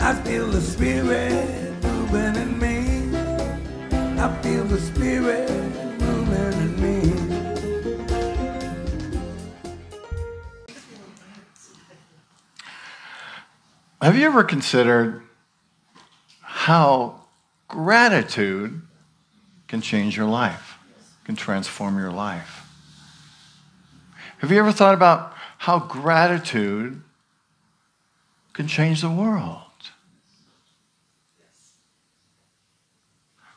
I feel the Spirit moving in me. I feel the Spirit moving in me. Have you ever considered how gratitude can change your life, can transform your life? Have you ever thought about how gratitude can change the world?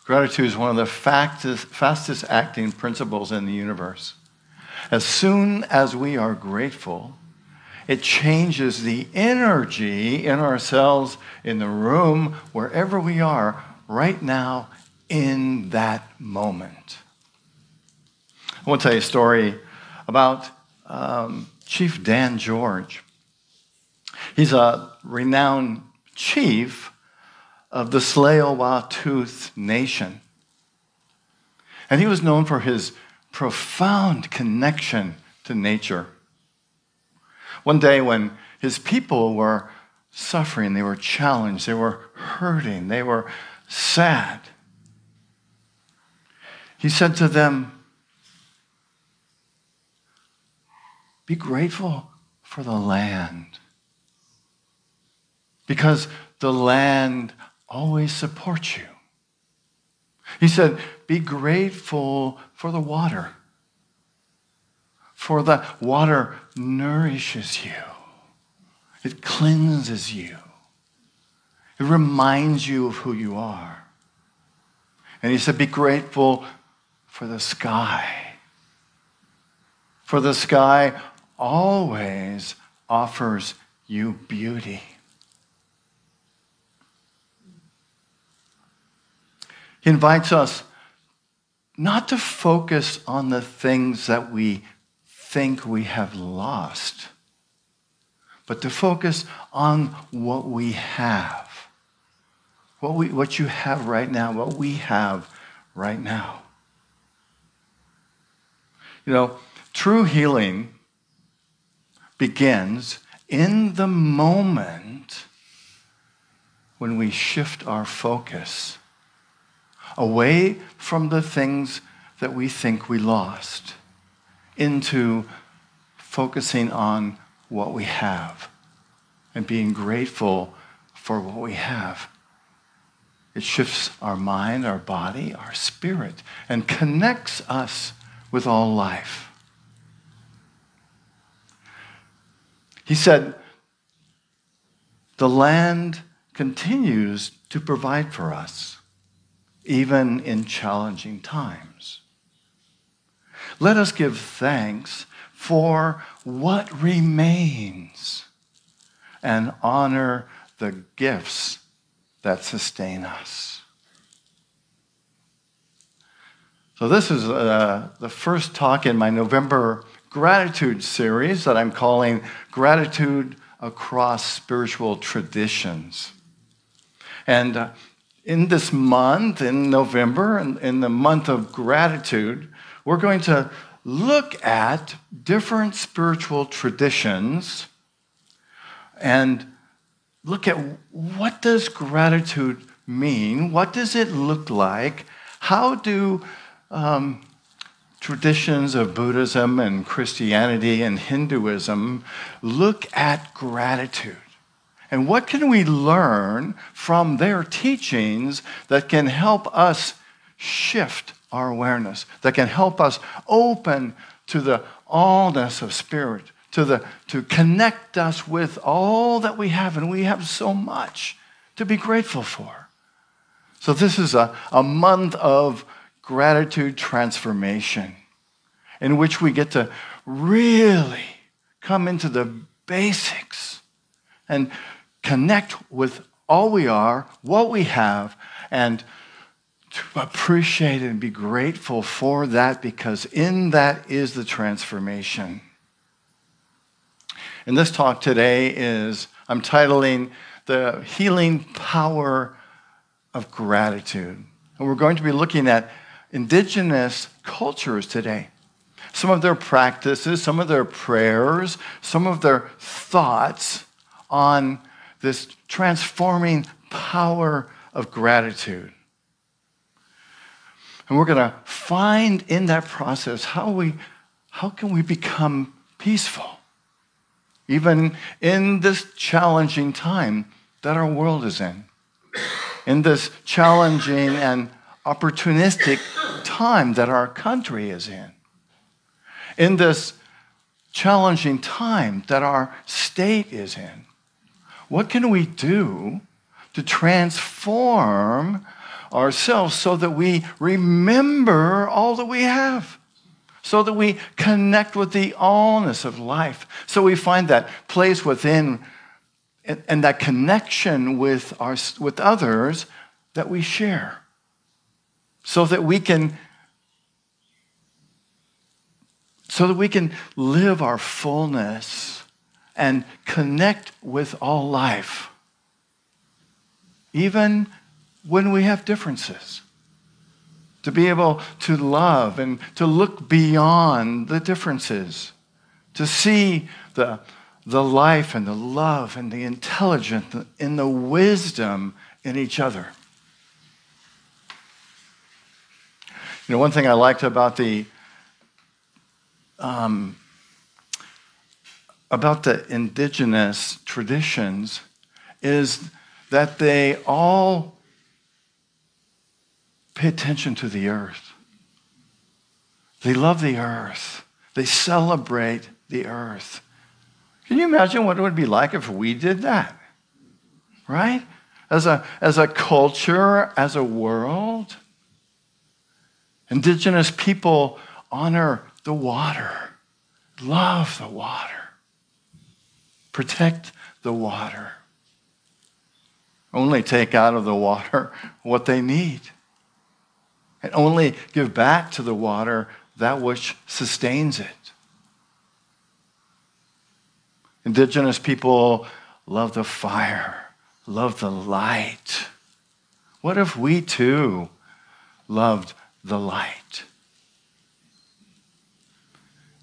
Gratitude is one of the fastest acting principles in the universe. As soon as we are grateful, it changes the energy in ourselves, in the room, wherever we are, right now, in that moment. I want to tell you a story about Chief Dan George. He's a renowned chief of the Tsleil-Waututh Nation. And he was known for his profound connection to nature. One day when his people were suffering, they were challenged, they were hurting, they were sad, he said to them, be grateful for the land, because the land always supports you. He said, be grateful for the water, for the water nourishes you. It cleanses you. It reminds you of who you are. And he said, be grateful for the sky. For the sky always offers you beauty. He invites us not to focus on the things that we think we have lost, but to focus on what we have. What you have right now, what we have right now. You know, true healing begins in the moment when we shift our focus away from the things that we think we lost into focusing on what we have and being grateful for what we have. It shifts our mind, our body, our spirit, and connects us with all life. He said, the land continues to provide for us, even in challenging times. Let us give thanks for what remains and honor the gifts that sustain us. So this is the first talk in my November gratitude series that I'm calling Gratitude Across Spiritual Traditions. And in this month, in November, in the month of gratitude, we're going to look at different spiritual traditions and look at what does gratitude mean? What does it look like? How do traditions of Buddhism and Christianity and Hinduism look at gratitude? And what can we learn from their teachings that can help us shift our awareness, that can help us open to the allness of spirit, to connect us with all that we have, and we have so much to be grateful for. So this is a month of gratitude transformation in which we get to really come into the basics and connect with all we are, what we have, and to appreciate and be grateful for that, because in that is the transformation. And this talk today I'm titling The Healing Power of Gratitude. And we're going to be looking at indigenous cultures today. Some of their practices, some of their prayers, some of their thoughts on this transforming power of gratitude. And we're going to find in that process how can we become peaceful, even in this challenging time that our world is in this challenging and opportunistic time that our country is in this challenging time that our state is in. What can we do to transform ourselves so that we remember all that we have, so that we connect with the allness of life, so we find that place within and that connection with others that we share, so that we can live our fullness and connect with all life, even when we have differences, to be able to love and to look beyond the differences, to see the life and the love and the intelligence and the wisdom in each other. You know, one thing I liked about the indigenous traditions is that they all pay attention to the earth. They love the earth. They celebrate the earth. Can you imagine what it would be like if we did that? Right? As a culture, as a world, indigenous people honor the water, love the water, protect the water, only take out of the water what they need, and only give back to the water that which sustains it. Indigenous people love the fire, love the light. What if we too loved the light?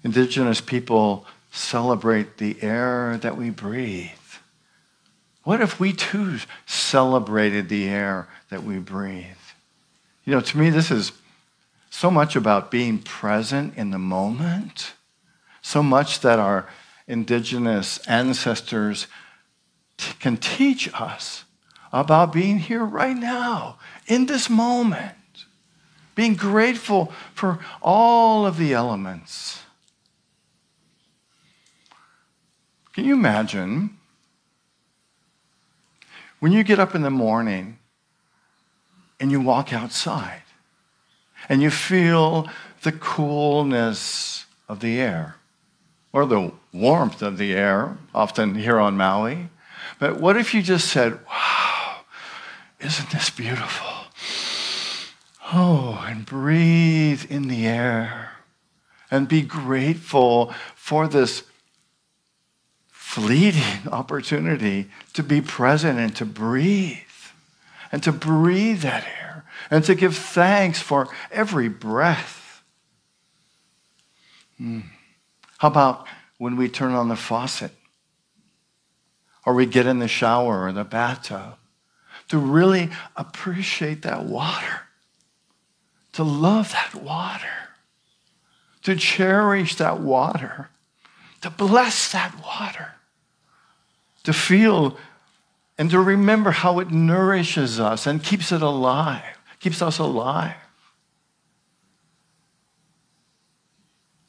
Indigenous people celebrate the air that we breathe. What if we too celebrated the air that we breathe? You know, to me, this is so much about being present in the moment, so much that our indigenous ancestors can teach us about being here right now, in this moment, being grateful for all of the elements. Can you imagine when you get up in the morning and you walk outside and you feel the coolness of the air or the warmth of the air, often here on Maui? But what if you just said, wow, isn't this beautiful? Oh, and breathe in the air and be grateful for this fleeting opportunity to be present and to breathe that air and to give thanks for every breath. How about when we turn on the faucet or we get in the shower or the bathtub, to really appreciate that water, to love that water, to cherish that water, to bless that water, to feel and to remember how it nourishes us and keeps us alive.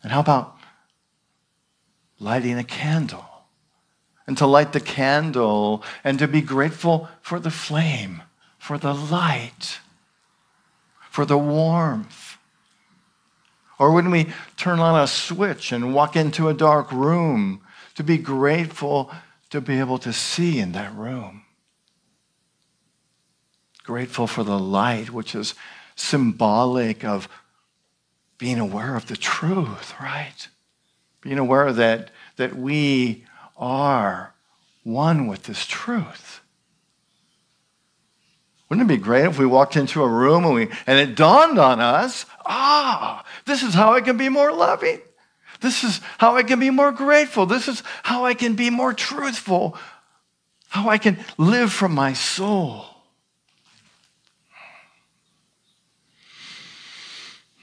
And how about lighting a candle? And to light the candle and to be grateful for the flame, for the light, for the warmth. Or when we turn on a switch and walk into a dark room, to be grateful to be able to see in that room. Grateful for the light, which is symbolic of being aware of the truth, right? Being aware that we are one with this truth. Wouldn't it be great if we walked into a room and it dawned on us, this is how I can be more loving. This is how I can be more grateful. This is how I can be more truthful how I can live from my soul.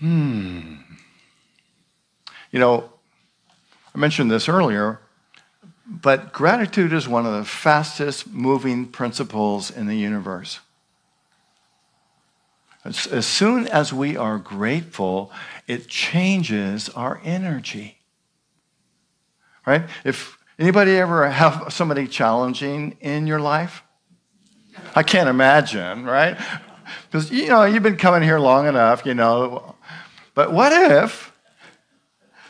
You know, I mentioned this earlier, but gratitude is one of the fastest moving principles in the universe. As soon as we are grateful, it changes our energy. Right? If anybody ever have somebody challenging in your life? I can't imagine, right? Because, you've been coming here long enough, But what if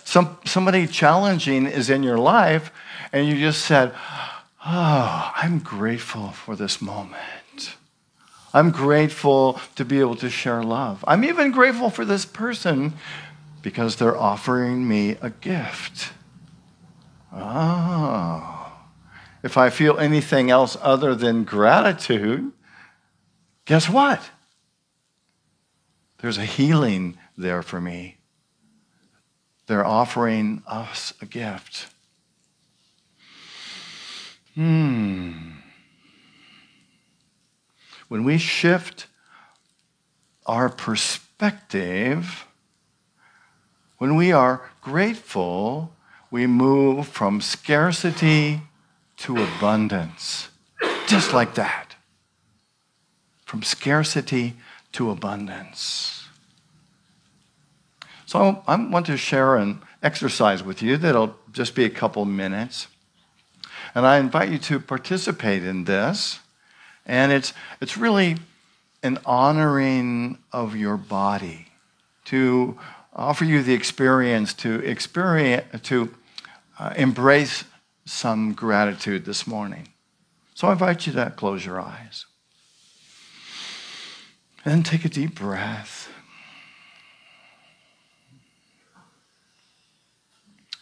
somebody challenging is in your life and you just said, oh, I'm grateful for this moment. I'm grateful to be able to share love. I'm even grateful for this person because they're offering me a gift. Oh, if I feel anything else other than gratitude, guess what? There's a healing there for me. They're offering us a gift. When we shift our perspective, when we are grateful, we move from scarcity to abundance. Just like that. From scarcity to abundance. So I want to share an exercise with you that'll just be a couple minutes. And I invite you to participate in this. And it's really an honoring of your body, to offer you the experience to embrace some gratitude this morning. So I invite you to close your eyes. And take a deep breath.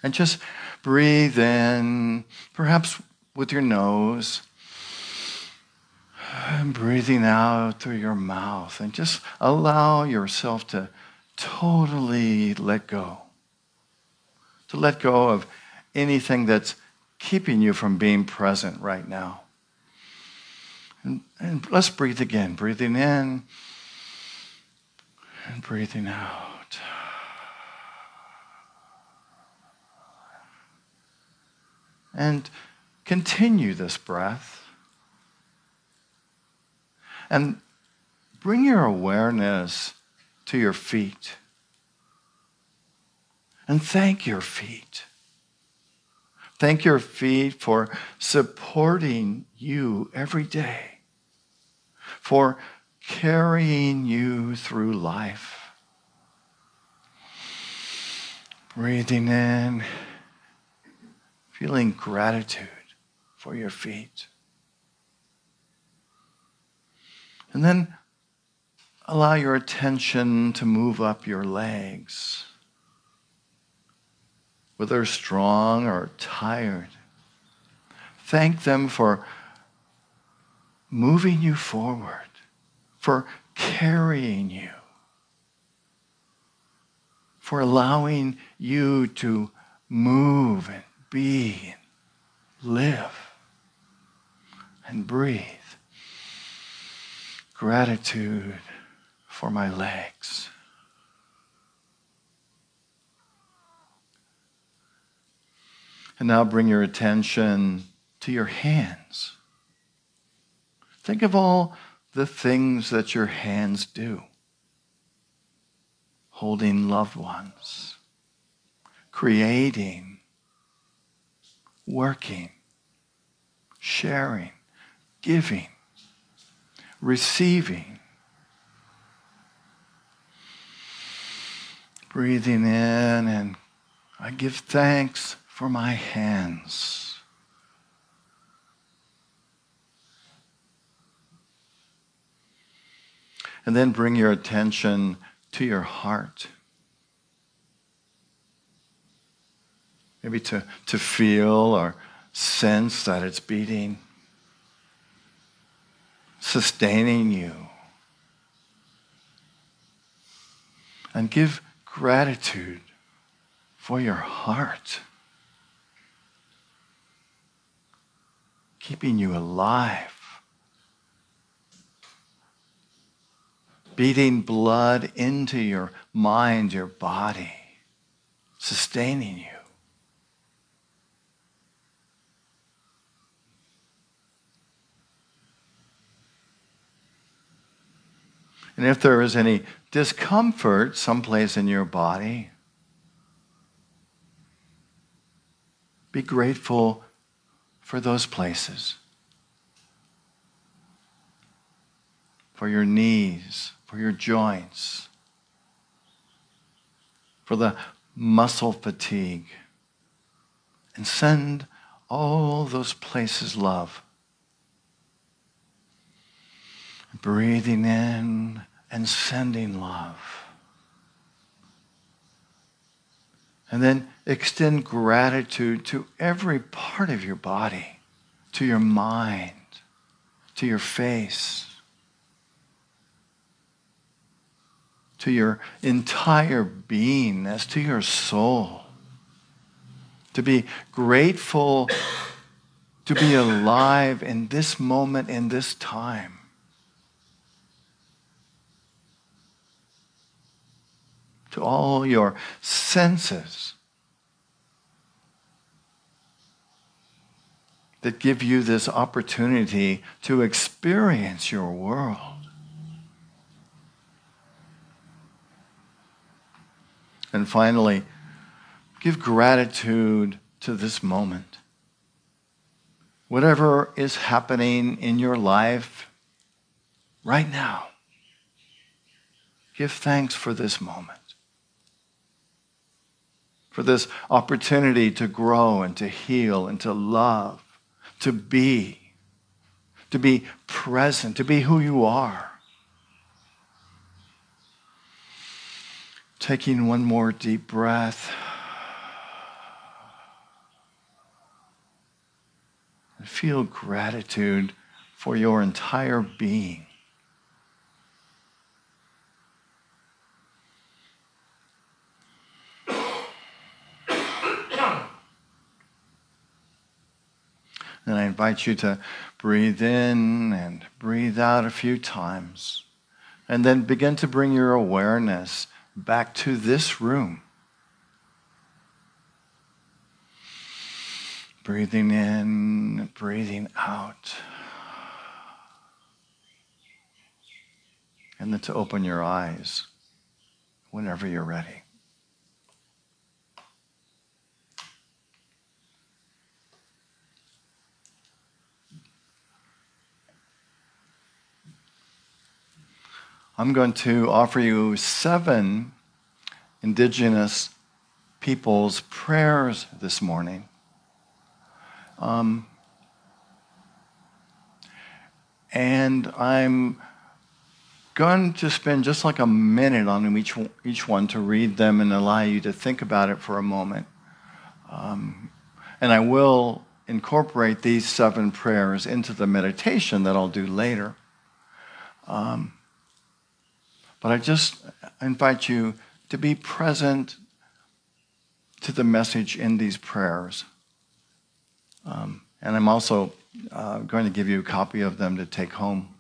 And just breathe in, perhaps with your nose, and breathing out through your mouth. And just allow yourself to totally let go. To let go of anything that's keeping you from being present right now. And let's breathe again. Breathing in and breathing out. And continue this breath. And bring your awareness to your feet. And thank your feet. Thank your feet for supporting you every day, for carrying you through life. Breathing in, feeling gratitude for your feet. And then allow your attention to move up your legs, whether strong or tired. Thank them for moving you forward, for carrying you, for allowing you to move and be and live and breathe. Gratitude for my legs. And now bring your attention to your hands. Think of all the things that your hands do. Holding loved ones, creating, working, sharing, giving, receiving. Breathing in, and I give thanks for my hands. And then bring your attention to your heart. Maybe to feel or sense that it's beating, sustaining you. And give gratitude for your heart. keeping you alive, beating blood into your mind, your body, sustaining you. And if there is any discomfort someplace in your body, be grateful for those places, for your knees, for your joints, for the muscle fatigue, and send all those places love. Breathing in and sending love. And then extend gratitude to every part of your body, to your mind, to your face, to your entire beingness, to your soul. To be grateful to be alive in this moment, in this time. To all your senses that give you this opportunity to experience your world. And finally, give gratitude to this moment. Whatever is happening in your life right now, give thanks for this moment. For this opportunity to grow and to heal and to love, to be present, to be who you are. Taking one more deep breath. And feel gratitude for your entire being. And I invite you to breathe in and breathe out a few times. And then begin to bring your awareness back to this room. Breathing in, breathing out. And then to open your eyes whenever you're ready. I'm going to offer you 7 Indigenous people's prayers this morning. And I'm going to spend just like a minute on each one to read them and allow you to think about it for a moment. And I will incorporate these 7 prayers into the meditation that I'll do later. But I just invite you to be present to the message in these prayers. And I'm also going to give you a copy of them to take home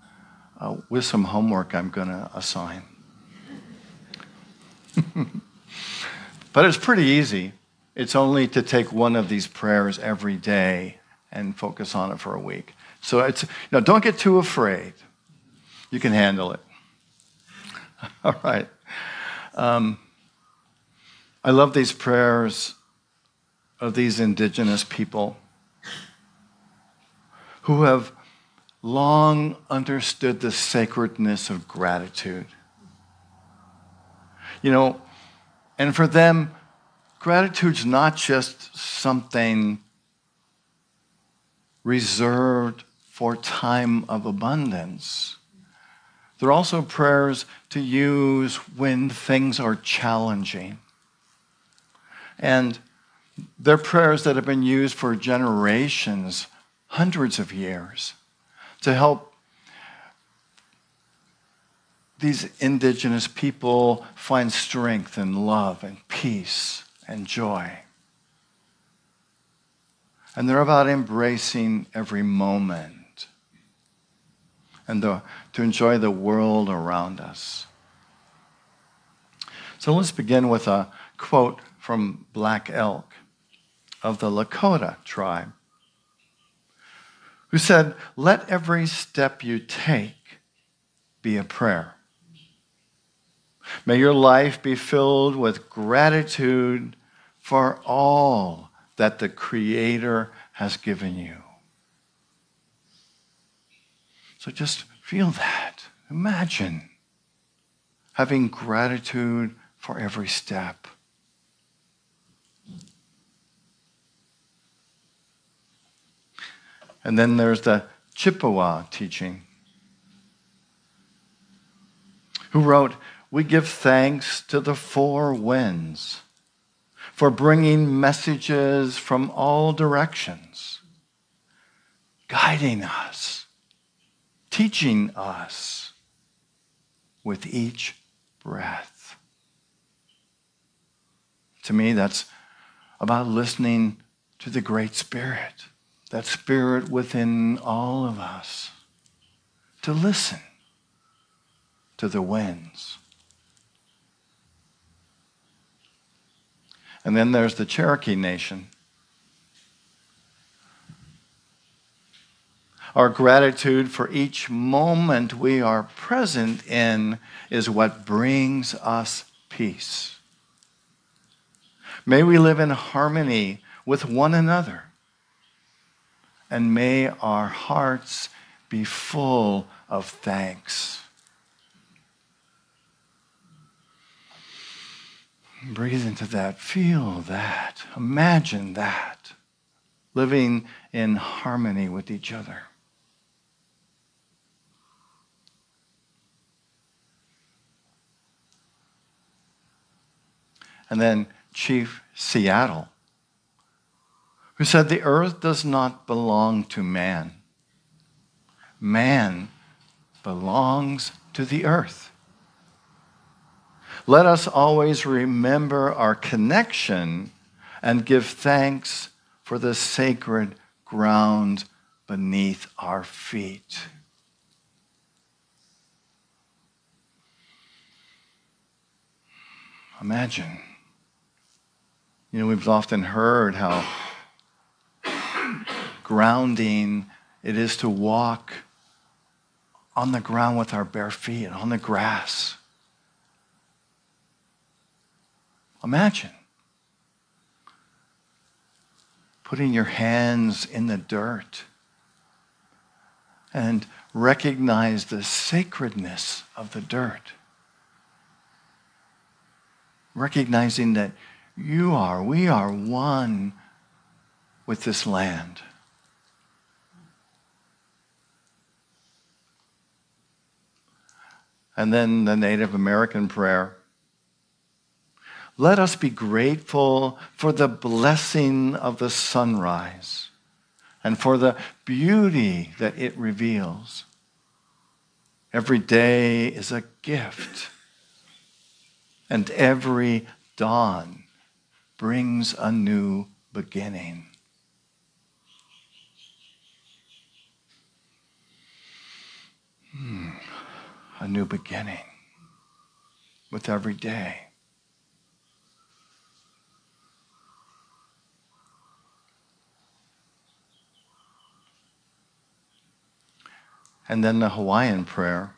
with some homework I'm going to assign. But it's pretty easy. It's only to take one of these prayers every day and focus on it for a week. So don't get too afraid. You can handle it. All right. I love these prayers of these Indigenous people who have long understood the sacredness of gratitude. And for them, gratitude's not just something reserved for time of abundance. They're also prayers to use when things are challenging. And they're prayers that have been used for generations, hundreds of years, to help these Indigenous people find strength and love and peace and joy. And they're about embracing every moment and to enjoy the world around us. So let's begin with a quote from Black Elk of the Lakota tribe, who said, "Let every step you take be a prayer. May your life be filled with gratitude for all that the Creator has given you." So just feel that. Imagine having gratitude for every step. And then there's the Chippewa teaching, who wrote, "We give thanks to the four winds for bringing messages from all directions, guiding us, teaching us with each breath." To me, that's about listening to the Great Spirit, that Spirit within all of us, to listen to the winds. And then there's the Cherokee Nation. Our gratitude for each moment we are present in is what brings us peace. May we live in harmony with one another, and may our hearts be full of thanks. Breathe into that, feel that, imagine that, living in harmony with each other. And then Chief Seattle, who said, "The earth does not belong to man. Man belongs to the earth. Let us always remember our connection and give thanks for the sacred ground beneath our feet." Imagine. We've often heard how grounding it is to walk on the ground with our bare feet, on the grass. Imagine putting your hands in the dirt and recognize the sacredness of the dirt. Recognizing that we are one with this land. And then the Native American prayer. Let us be grateful for the blessing of the sunrise and for the beauty that it reveals. Every day is a gift, and every dawn brings a new beginning. A new beginning with every day. And then the Hawaiian prayer.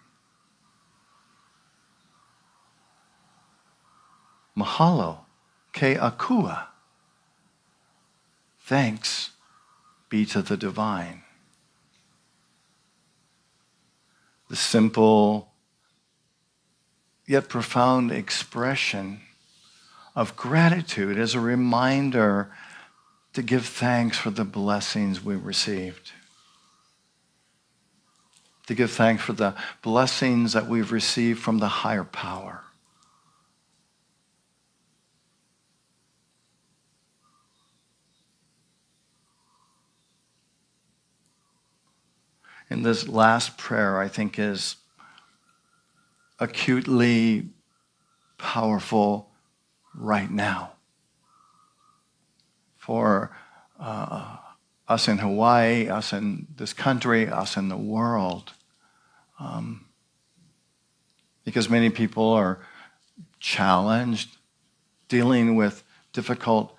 Mahalo ke akua. Thanks be to the divine. The simple yet profound expression of gratitude as a reminder to give thanks for the blessings we received. To give thanks for the blessings that we've received from the higher power. And this last prayer, I think, is acutely powerful right now for us in Hawaii, us in this country, us in the world. Because many people are challenged, dealing with difficult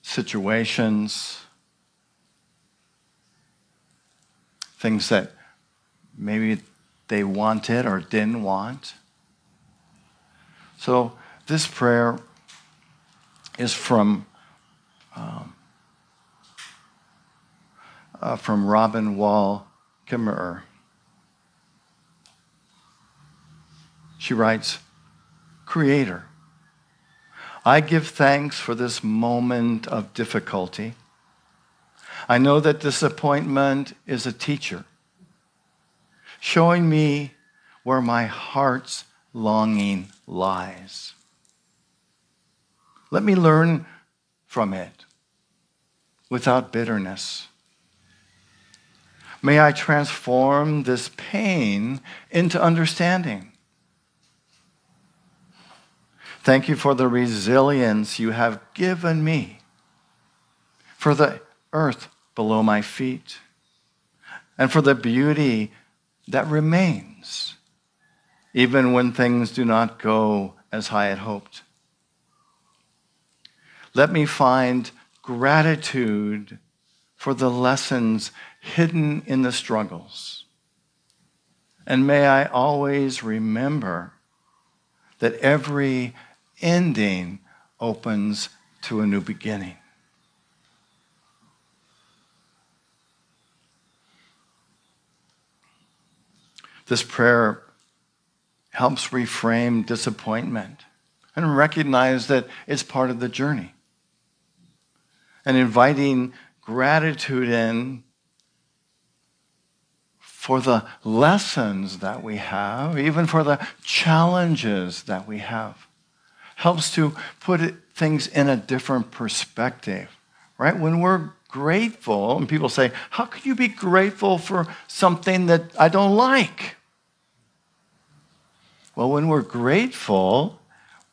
situations, things that maybe they wanted or didn't want. So this prayer is from Robin Wall Kimmerer. She writes, Creator, I give thanks for this moment of difficulty. I know that disappointment is a teacher, showing me where my heart's longing lies. Let me learn from it without bitterness. May I transform this pain into understanding. Thank you for the resilience you have given me, for the earth below my feet, and for the beauty that remains, even when things do not go as I had hoped. Let me find gratitude for the lessons hidden in the struggles. And may I always remember that every ending opens to a new beginning. This prayer helps reframe disappointment and recognize that it's part of the journey. And inviting gratitude in for the lessons that we have, even for the challenges that we have, helps to put things in a different perspective, right? When we're grateful, and people say, how could you be grateful for something that I don't like? Well, when we're grateful,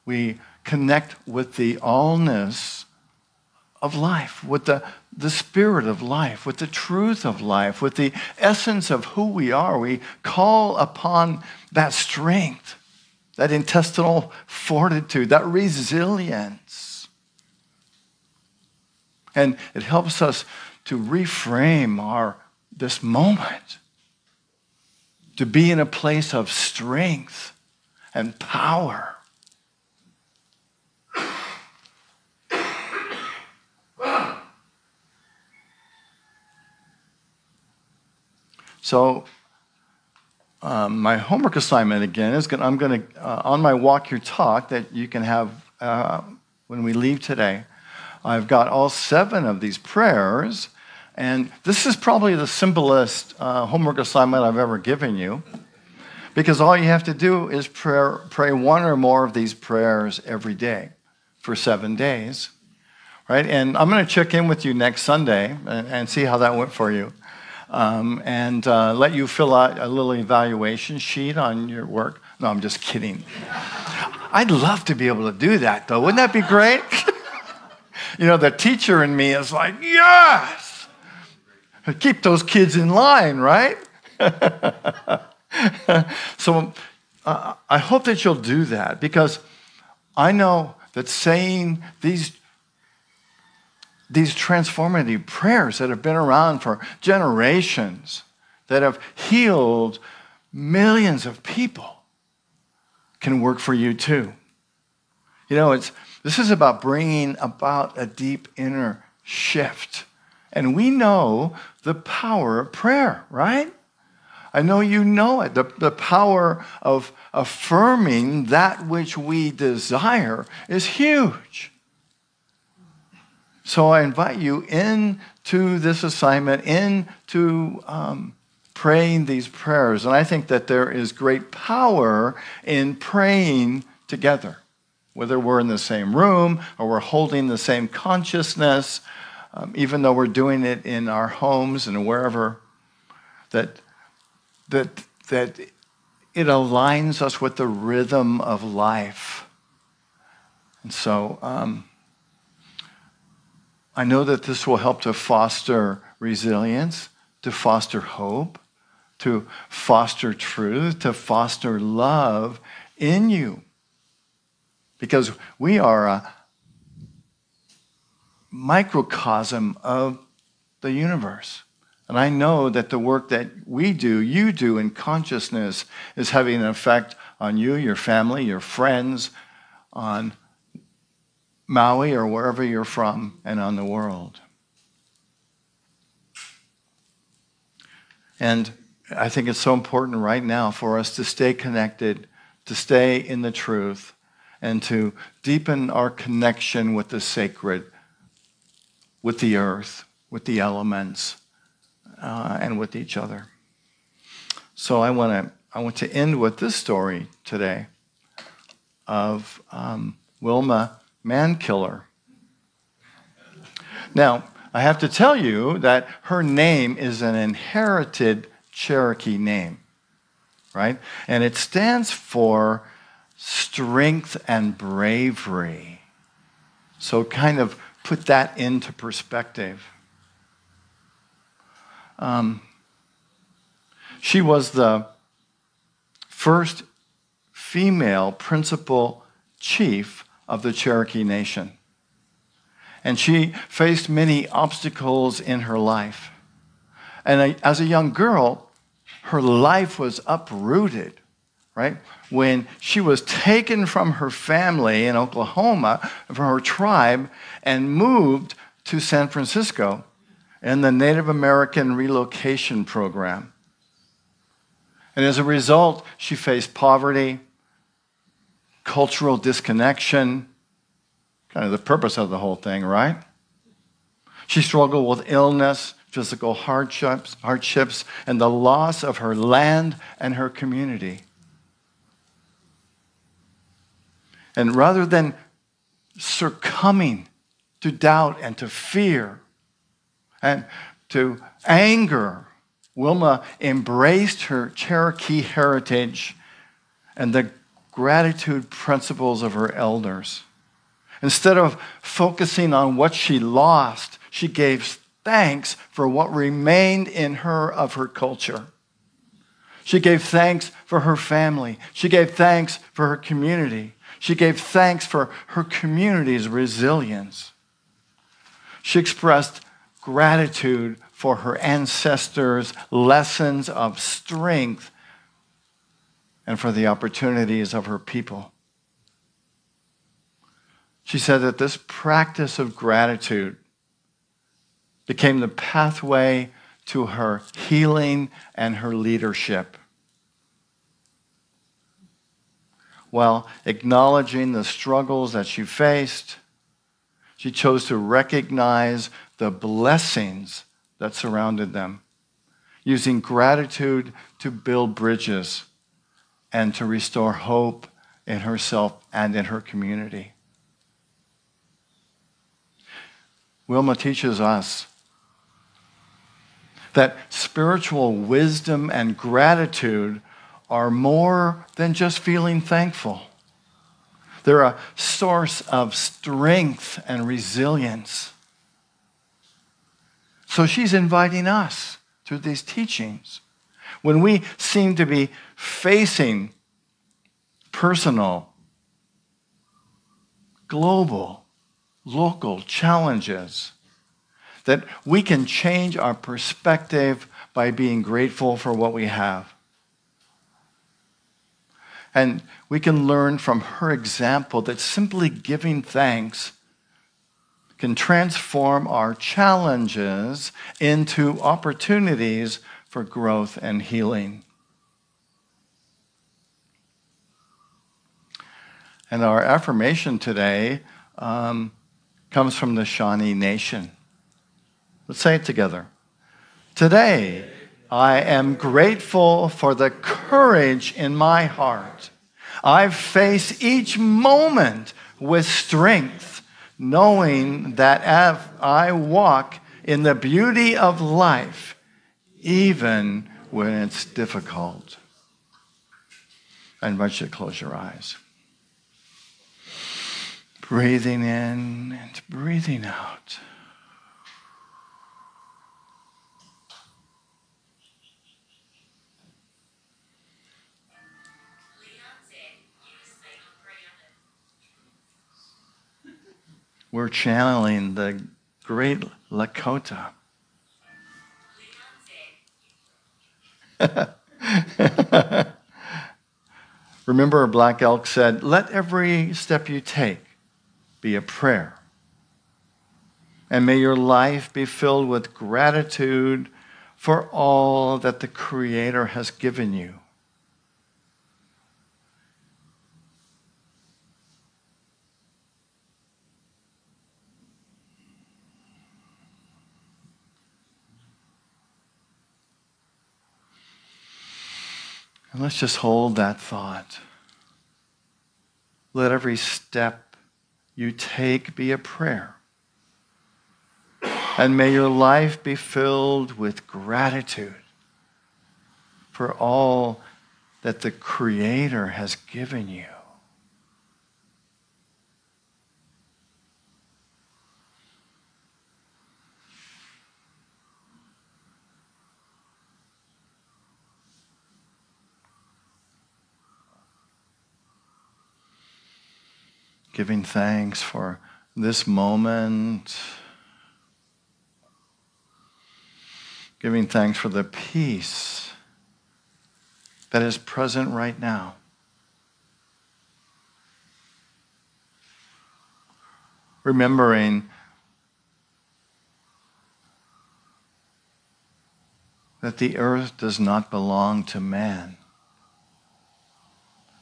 we connect with the allness of life, with the spirit of life, with the truth of life, with the essence of who we are. We call upon that strength, that intestinal fortitude, that resilience. And it helps us to reframe this moment, to be in a place of strength and power. So my homework assignment again is I'm going to, on my Walk Your Talk that you can have when we leave today, I've got all 7 of these prayers, and this is probably the simplest homework assignment I've ever given you, because all you have to do is pray one or more of these prayers every day for 7 days, right? And I'm going to check in with you next Sunday and see how that went for you. And let you fill out a little evaluation sheet on your work. No, I'm just kidding. I'd love to be able to do that, though. Wouldn't that be great? You know, the teacher in me is like, yes! Keep those kids in line, right? So I hope that you'll do that, because I know that saying these transformative prayers that have been around for generations, that have healed millions of people, can work for you too. You know, this is about bringing about a deep inner shift. And we know the power of prayer, right? I know you know it. The power of affirming that which we desire is huge. So I invite you into this assignment, into praying these prayers. And I think that there is great power in praying together, whether we're in the same room or we're holding the same consciousness, even though we're doing it in our homes and wherever, that it aligns us with the rhythm of life. And so I know that this will help to foster resilience, to foster hope, to foster truth, to foster love in you. Because we are a microcosm of the universe. And I know that the work that we do, you do in consciousness, is having an effect on you, your family, your friends, on Maui or wherever you're from, and on the world. And I think it's so important right now for us to stay connected, to stay in the truth, and to deepen our connection with the sacred, with the earth, with the elements, and with each other. So I want to end with this story today of Wilma Mankiller. Now, I have to tell you that her name is an inherited Cherokee name, right? And it stands for strength and bravery. So kind of put that into perspective. She was the first female principal chief of the Cherokee Nation. And she faced many obstacles in her life. And as a young girl, her life was uprooted, right? When she was taken from her family in Oklahoma, from her tribe, and moved to San Francisco in the Native American Relocation Program. And as a result, she faced poverty, cultural disconnection, kind of the purpose of the whole thing, right? She struggled with illness, physical hardships, and the loss of her land and her community. And rather than succumbing to doubt and to fear and to anger, Wilma embraced her Cherokee heritage and the gratitude principles of her elders. Instead of focusing on what she lost, she gave thanks for what remained in her of her culture. She gave thanks for her family. She gave thanks for her community. She gave thanks for her community's resilience. She expressed gratitude for her ancestors' lessons of strength and for the opportunities of her people. She said that this practice of gratitude became the pathway to her healing and her leadership. While acknowledging the struggles that she faced, she chose to recognize the blessings that surrounded them, using gratitude to build bridges and to restore hope in herself and in her community. Wilma teaches us that spiritual wisdom and gratitude are more than just feeling thankful. They're a source of strength and resilience. So she's inviting us through these teachings. When we seem to be facing personal, global, local challenges, that we can change our perspective by being grateful for what we have. And we can learn from her example that simply giving thanks can transform our challenges into opportunities for growth and healing. And our affirmation today comes from the Shawnee Nation. Let's say it together. Today, I am grateful for the courage in my heart. I face each moment with strength, knowing that as I walk in the beauty of life, even when it's difficult. I invite you to close your eyes. Breathing in and breathing out. we're channeling the great Lakota. Remember, Black Elk said, "Let every step you take be a prayer. And may your life be filled with gratitude for all that the Creator has given you." And let's just hold that thought. Let every step you take be a prayer. And may your life be filled with gratitude for all that the Creator has given you. Giving thanks for this moment. Giving thanks for the peace that is present right now. Remembering that the earth does not belong to man.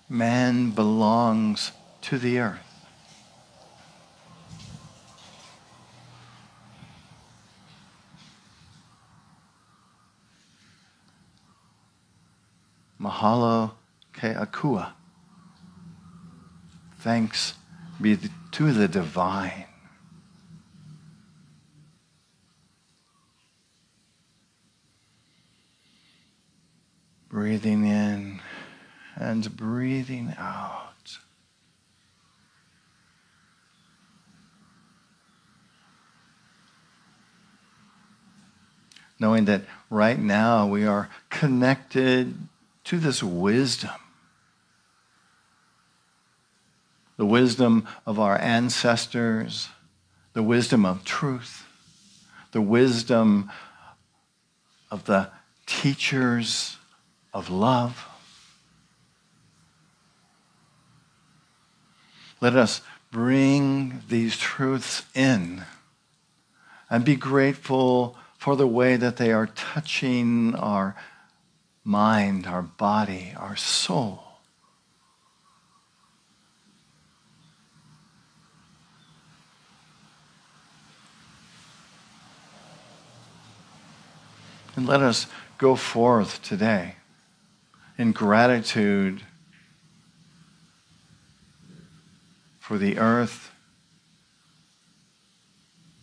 Man belongs to the earth. Mahalo ke akua. Thanks be to the divine. Breathing in and breathing out. Knowing that right now we are connected to this wisdom. The wisdom of our ancestors, the wisdom of truth, the wisdom of the teachers of love. Let us bring these truths in and be grateful for the way that they are touching our mind, our body, our soul. And let us go forth today in gratitude for the earth,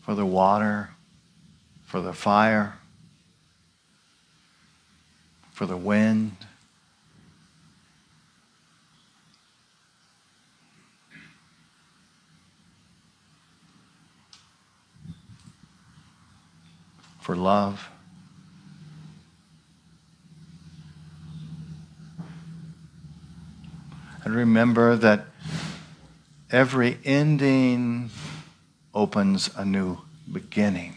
for the water, for the fire, for the wind, for love, and remember that every ending opens a new beginning,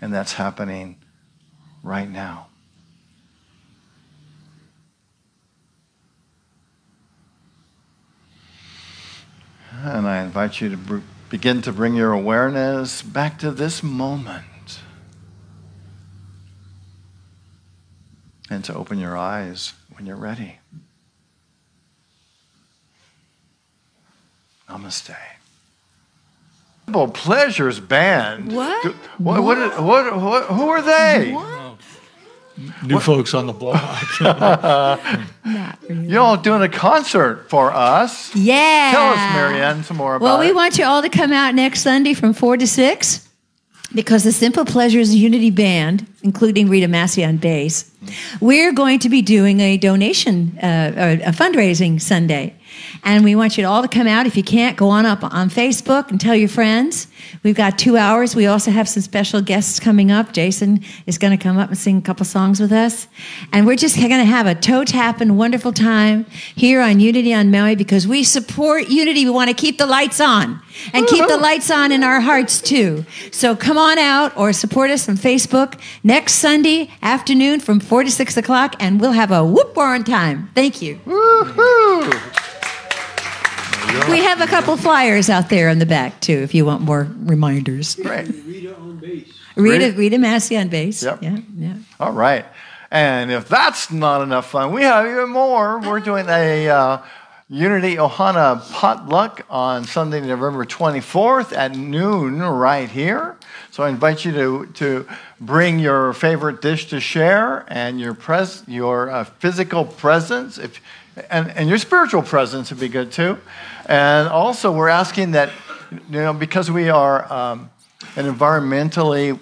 and that's happening right now. And I invite you to begin to bring your awareness back to this moment and to open your eyes when you're ready. Namaste. Pleasures Band. What? Who are they? What? New folks on the block. Not really. You're all doing a concert for us. Yeah. Tell us, Marianne, some more about Well, we it. want you all to come out next Sunday from 4 to 6 because the Simple Pleasures Unity Band, including Rita Massey on bass, we're going to be doing a donation, a fundraising Sunday. And we want you to all to come out. If you can't, go on up on Facebook and tell your friends. We've got 2 hours. We also have some special guests coming up. Jason is going to come up and sing a couple songs with us. And we're just going to have a toe-tapping, wonderful time here on Unity on Maui because we support Unity. We want to keep the lights on and keep the lights on in our hearts, too. So come on out or support us on Facebook next Sunday afternoon from 4 to 6 o'clock, and we'll have a whoop-warren time. Thank you. Woo-hoo! We have a couple flyers out there in the back, too, if you want more reminders. Great. Rita on bass. Rita Massey on bass. Yep. Yeah. All right. And if that's not enough fun, we have even more. We're doing a Unity Ohana potluck on Sunday, November 24th at noon right here. So I invite you to bring your favorite dish to share and your physical presence, and your spiritual presence would be good too. And also, we're asking that, because we are an environmentally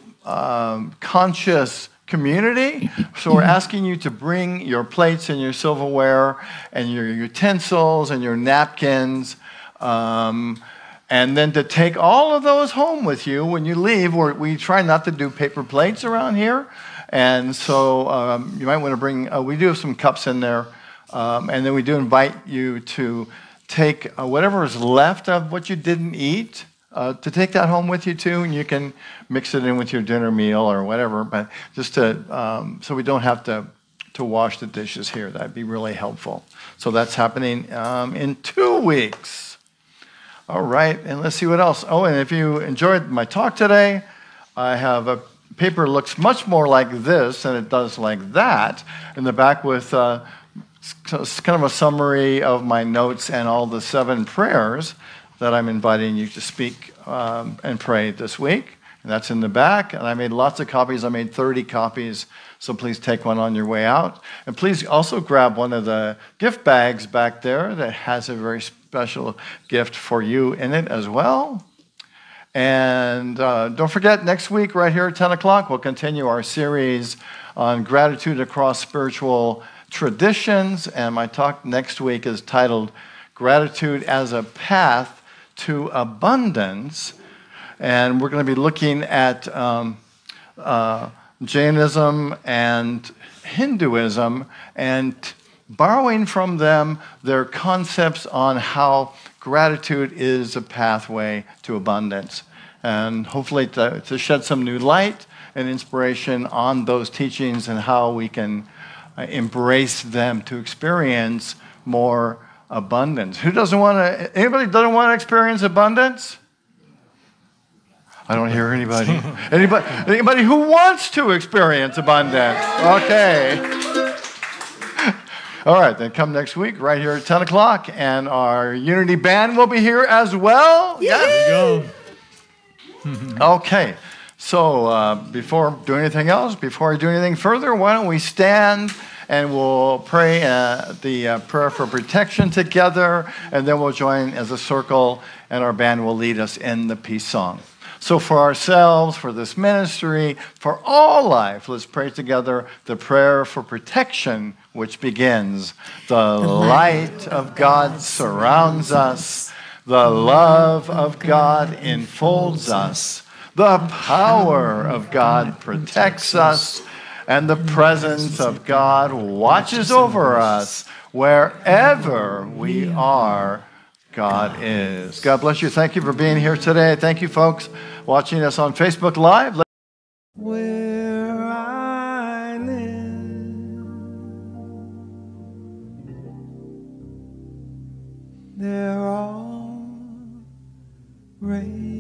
conscious community, so we're asking you to bring your plates and your silverware and your utensils and your napkins, and then to take all of those home with you when you leave. We try not to do paper plates around here, and so you might want to bring, we do have some cups in there, and then we do invite you to take whatever is left of what you didn't eat, to take that home with you too, and you can mix it in with your dinner meal or whatever, but just to, so we don't have to wash the dishes here. That'd be really helpful. So that's happening in 2 weeks. All right, and let's see what else. Oh, and if you enjoyed my talk today, I have a paper that looks much more like this than it does like that in the back with it's kind of a summary of my notes and all the 7 prayers that I'm inviting you to speak and pray this week. And that's in the back. And I made lots of copies. I made 30 copies. So please take one on your way out. And please also grab one of the gift bags back there that has a very special gift for you in it as well. And don't forget, next week right here at 10 o'clock, we'll continue our series on gratitude across spiritual traditions. And my talk next week is titled Gratitude as a Path to Abundance. And we're going to be looking at Jainism and Hinduism and borrowing from them their concepts on how gratitude is a pathway to abundance. And hopefully to shed some new light and inspiration on those teachings and how we can embrace them to experience more abundance. Anybody doesn't want to experience abundance? I don't hear anybody. Anybody who wants to experience abundance? Okay. All right, then come next week right here at 10 o'clock, and our Unity Band will be here as well. There you go. Okay. So before I do anything further, why don't we stand and we'll pray the prayer for protection together, and then we'll join as a circle, and our band will lead us in the peace song. So for ourselves, for this ministry, for all life, let's pray together the prayer for protection, which begins, the light of God surrounds us, the love of God enfolds us, the power of God protects us, and the presence of God watches over us wherever we are. God is. God bless you. Thank you for being here today. Thank you, folks, watching us on Facebook Live. Where I live, they're all raised.